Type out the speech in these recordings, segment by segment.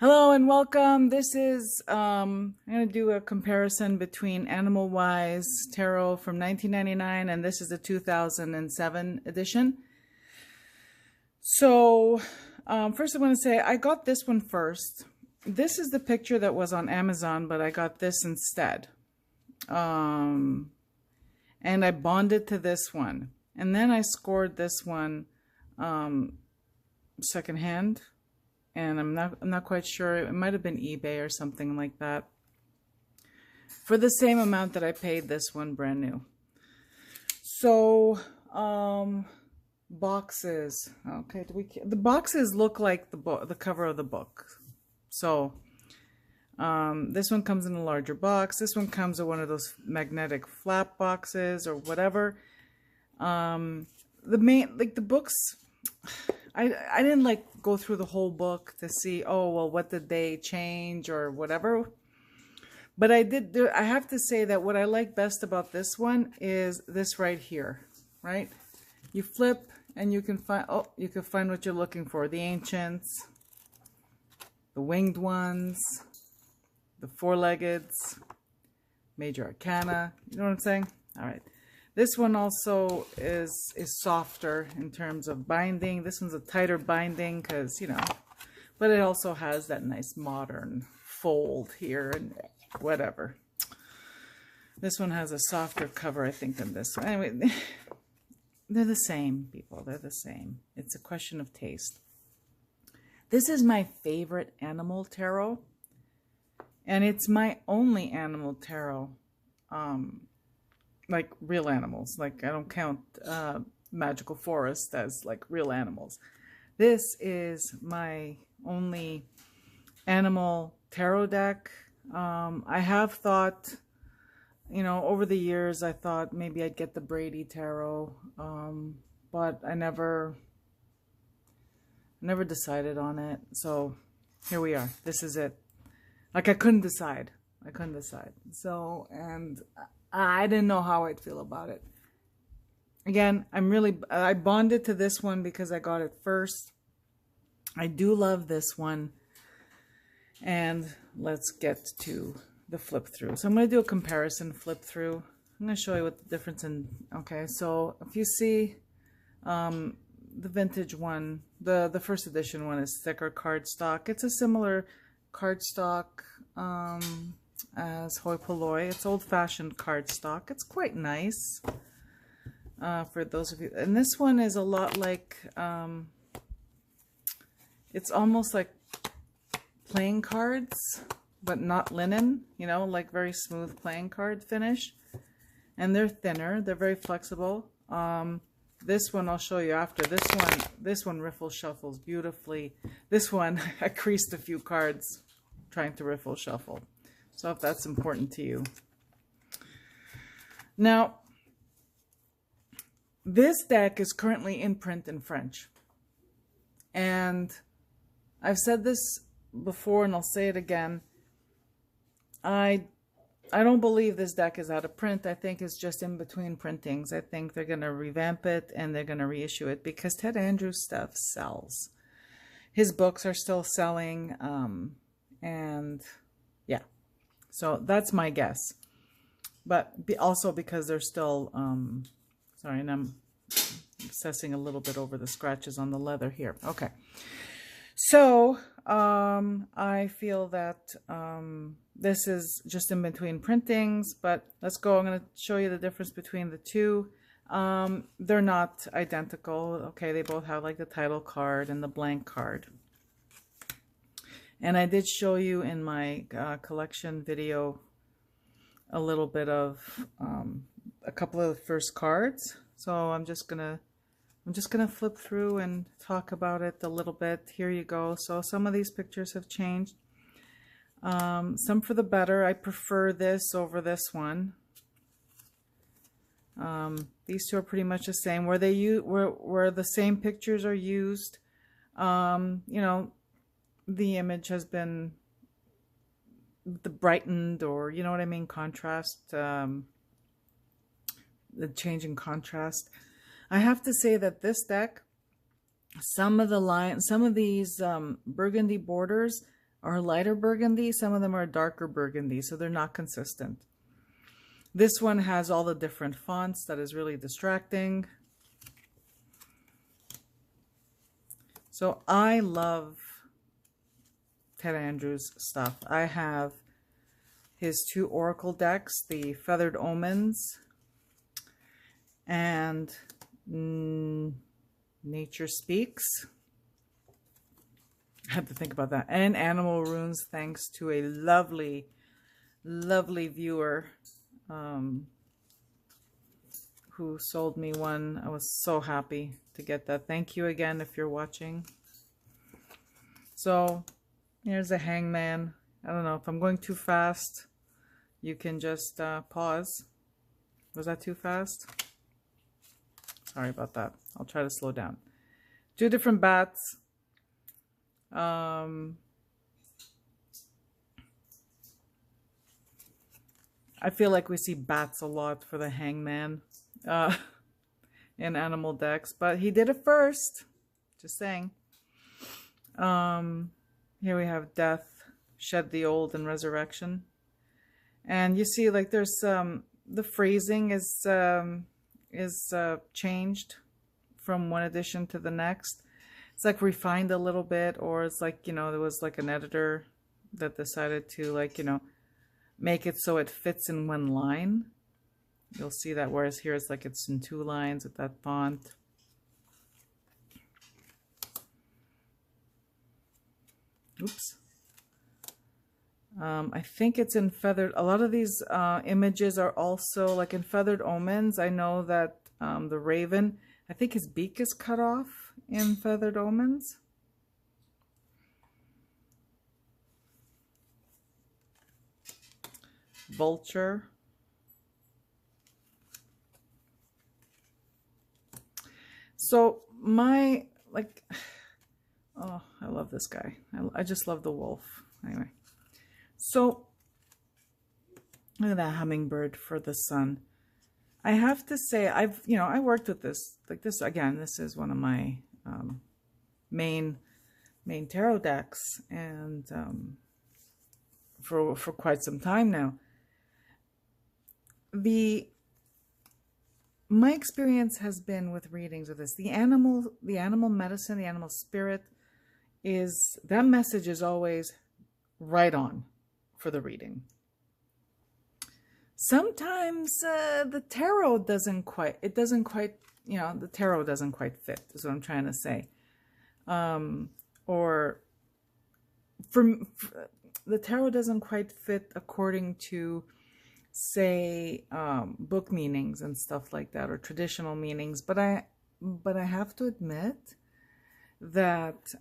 Hello and welcome. This is I'm going to do a comparison between Animal Wise Tarot from 1999 and this is the 2007 edition. So first I want to say I got this one first. This is the picture that was on Amazon, but I got this instead. And I bonded to this one. And then I scored this one secondhand. And I'm not quite sure. It might have been eBay or something like that. For the same amount that I paid this one brand new. So, boxes. Okay, the boxes look like the cover of the book. So, this one comes in a larger box. This one comes in one of those magnetic flap boxes or whatever. The books, I didn't like go through the whole book to see, oh, well, what did they change or whatever. But I have to say that what I like best about this one is this right here, right? You flip and you can find, you can find what you're looking for. The ancients, the winged ones, the four-leggeds, major arcana. You know what I'm saying? All right. This one also is softer in terms of binding. This one's a tighter binding because, you know, but it also has that nice modern fold here and whatever. This one has a softer cover, I think, than this one. Anyway, they're the same, people. They're the same. It's a question of taste. This is my favorite animal tarot, and it's my only animal tarot. Like real animals. Like I don't count Magical Forest as like real animals. This is my only animal tarot deck. I have thought, you know, over the years I thought maybe I'd get the Brady tarot, but I never decided on it. So here we are. This is it. Like I couldn't decide. So, and I didn't know how I'd feel about it. Again, I bonded to this one because I got it first. I do love this one. And let's get to the flip through. So I'm going to do a comparison flip through. I'm going to show you what the difference in, okay, so if you see the vintage one, the first edition one is thicker cardstock. It's a similar cardstock as hoi polloi. It's old-fashioned cardstock. It's quite nice for those of you. And this one is a lot like, it's almost like playing cards, but not linen, you know, like very smooth playing card finish. And they're thinner. They're very flexible. This one I'll show you after. This one riffle shuffles beautifully. This one, I creased a few cards trying to riffle shuffle. So if that's important to you. Now, this deck is currently in print in French. And I've said this before and I'll say it again. I don't believe this deck is out of print. I think it's just in between printings. I think they're going to revamp it and they're going to reissue it because Ted Andrews' stuff sells. His books are still selling. And yeah. So that's my guess, but also because they're still, sorry, and I'm obsessing a little bit over the scratches on the leather here. Okay. So, I feel that, this is just in between printings, but let's go. I'm going to show you the difference between the two. They're not identical. Okay. They both have like the title card and the blank card. And I did show you in my collection video a little bit of a couple of the first cards. So I'm just gonna flip through and talk about it a little bit. Here you go. So some of these pictures have changed. Some for the better. I prefer this over this one. These two are pretty much the same. Where the same pictures are used, you know, the image has been brightened, or you know what I mean, contrast, the change in contrast. I have to say that this deck, some of these burgundy borders are lighter burgundy. Some of them are darker burgundy, so they're not consistent. This one has all the different fonts. That is really distracting. So I love Ted Andrews stuff. I have his 2 Oracle decks, the Feathered Omens and Nature Speaks. I had to think about that. And Animal Runes, thanks to a lovely, lovely viewer who sold me one. I was so happy to get that. Thank you again if you're watching. So here's a hangman. I don't know if I'm going too fast. You can just pause. Was that too fast? Sorry about that. I'll try to slow down. 2 different bats. I feel like we see bats a lot for the hangman in animal decks, but he did it first. Just saying. Here we have death, shed the old, and resurrection. And you see, like, there's the phrasing is changed from one edition to the next. It's like refined a little bit, or it's like, you know, there was like an editor that decided to, like, you know, make it so it fits in one line. You'll see that, whereas here it's like it's in 2 lines with that font. Oops. I think it's in Feathered. A lot of these images are also like in Feathered Omens. I know that the raven, I think his beak is cut off in Feathered Omens. Vulture. So my, like, oh, I love this guy. I just love the wolf. Anyway. So, look at that hummingbird for the sun. I have to say, I worked with this, like this, again, this is one of my main tarot decks, and for quite some time now. My experience has been with readings of this. The animal medicine, the animal spirit, that message is always right on for the reading. Sometimes the tarot doesn't quite, the tarot doesn't quite fit, is what I'm trying to say. Or the tarot doesn't quite fit according to, say, book meanings and stuff like that, or traditional meanings. But I have to admit that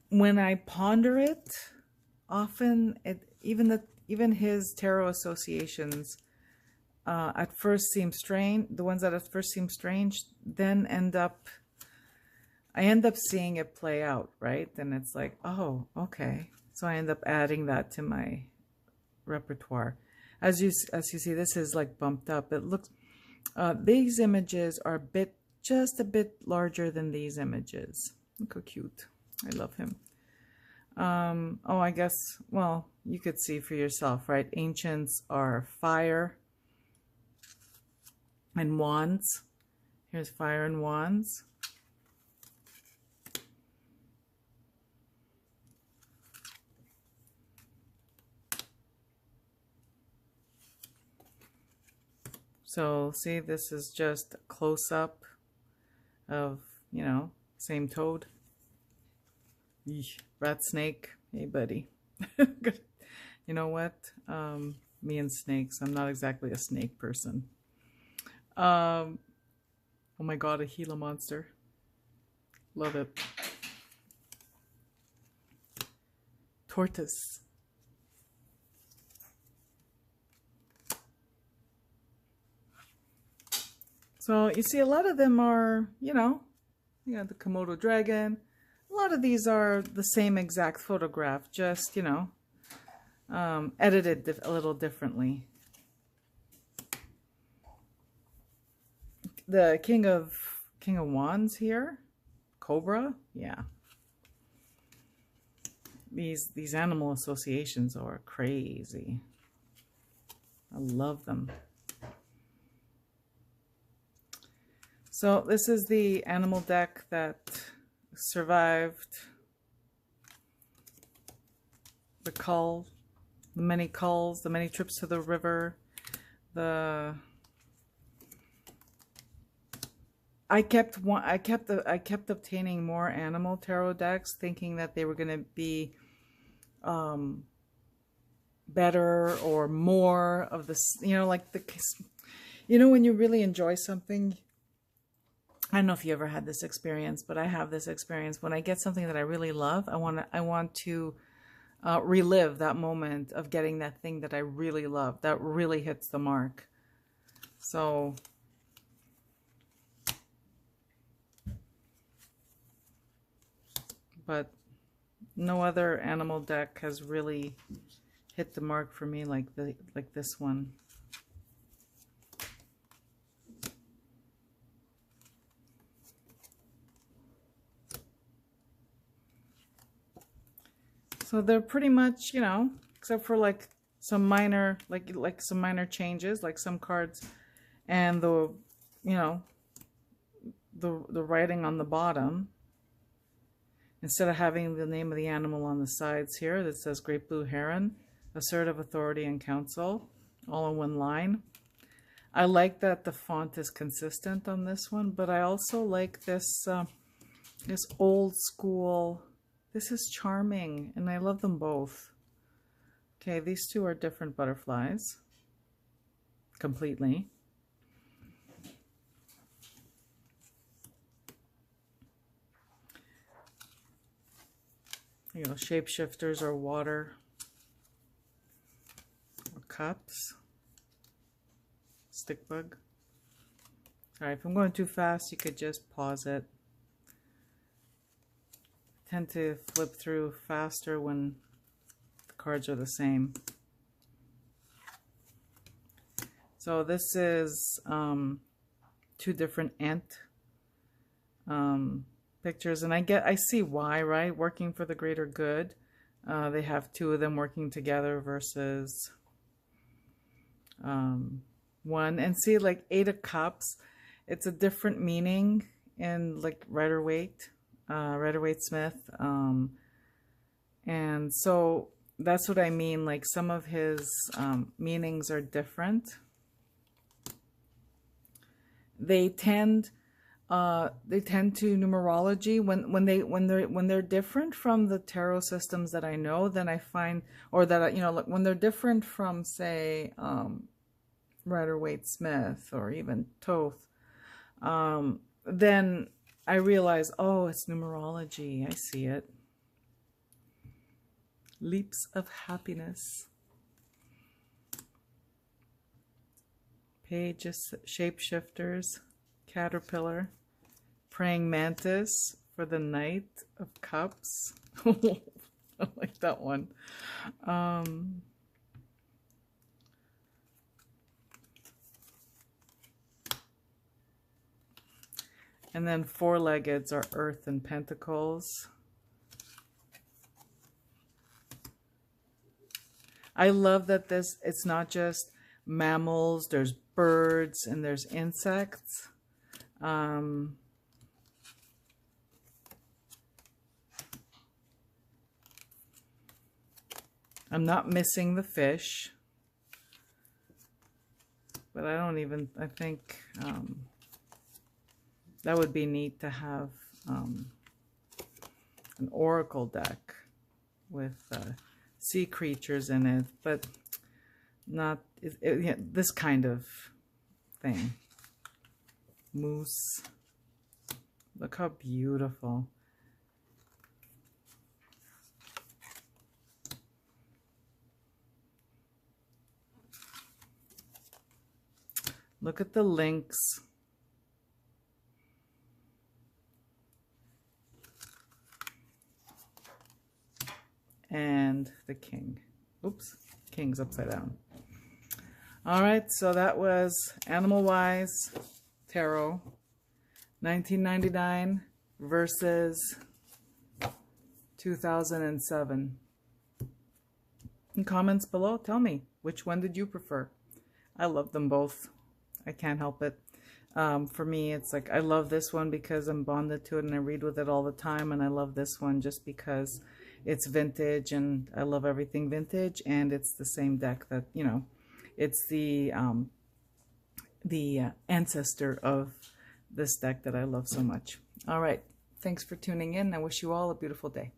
when I ponder it, often even his tarot associations at first seem strange. The ones that at first seem strange then I end up seeing it play out, right? And it's like, oh, okay. So I end up adding that to my repertoire. As you see, this is like bumped up. It looks, these images are just a bit larger than these images. Look how cute. I love him. Oh, I guess, well, you could see for yourself, right? Ancients are fire and wands. Here's fire and wands. So see, this is just a close-up of, same toad. Eesh, rat snake. Hey, buddy. You know what? Me and snakes. I'm not exactly a snake person. Oh my god, a Gila monster. Love it. Tortoise. So you see, a lot of them are, the Komodo dragon. A lot of these are the same exact photograph, just, edited a little differently. The King of Wands here, Cobra, yeah. These animal associations are crazy. I love them. So this is the animal deck that survived the cull, the many culls, the many trips to the river, I kept obtaining more animal tarot decks, thinking that they were going to be better or more of this, you know, like when you really enjoy something. I don't know if you ever had this experience, but I have this experience. When I get something that I really love, I want to relive that moment of getting that thing that I really love, that really hits the mark. So but no other animal deck has really hit the mark for me like this one. So they're pretty much, you know, except for like some minor, like some minor changes, like some cards, and the, you know, the writing on the bottom. Instead of having the name of the animal on the sides here that says Great Blue Heron, Assertive Authority and Counsel, all in one line. I like that the font is consistent on this one, but I also like this this old school. This is charming, and I love them both. Okay, these two are different butterflies, completely. You know, shapeshifters are water or cups. Stick bug. All right, if I'm going too fast, you could just pause it. I tend to flip through faster when the cards are the same. So this is two different ant pictures, and I see why, right? Working for the greater good. They have two of them working together versus one. And see, like Eight of Cups, it's a different meaning in like Rider-Waite Smith. And so that's what I mean. Like some of his meanings are different. They tend to numerology when they're different from the tarot systems that I know. Then I find, or that, you know, when they're different from, say, Rider-Waite Smith or even Thoth, then I realize, oh, it's numerology. I see it. Leaps of happiness. Pages, shapeshifters. Caterpillar, praying mantis for the Knight of Cups. I like that one. And then four-leggeds are Earth and Pentacles. I love that it's not just mammals, there's birds and there's insects. I'm not missing the fish, but I think that would be neat to have an oracle deck with sea creatures in it, but not this kind of thing. Moose. Look how beautiful. Look at the lynx. And the king. Oops, king's upside down. All right, so that was Animal Wise Tarot, 1999. versus 2007. In comments below, tell me, which one did you prefer? I love them both. I can't help it. For me, it's like I love this one because I'm bonded to it and I read with it all the time, and I love this one just because it's vintage and I love everything vintage, and it's the same deck that, you know, it's the ancestor of this deck that I love so much. All right, thanks for tuning in. I wish you all a beautiful day.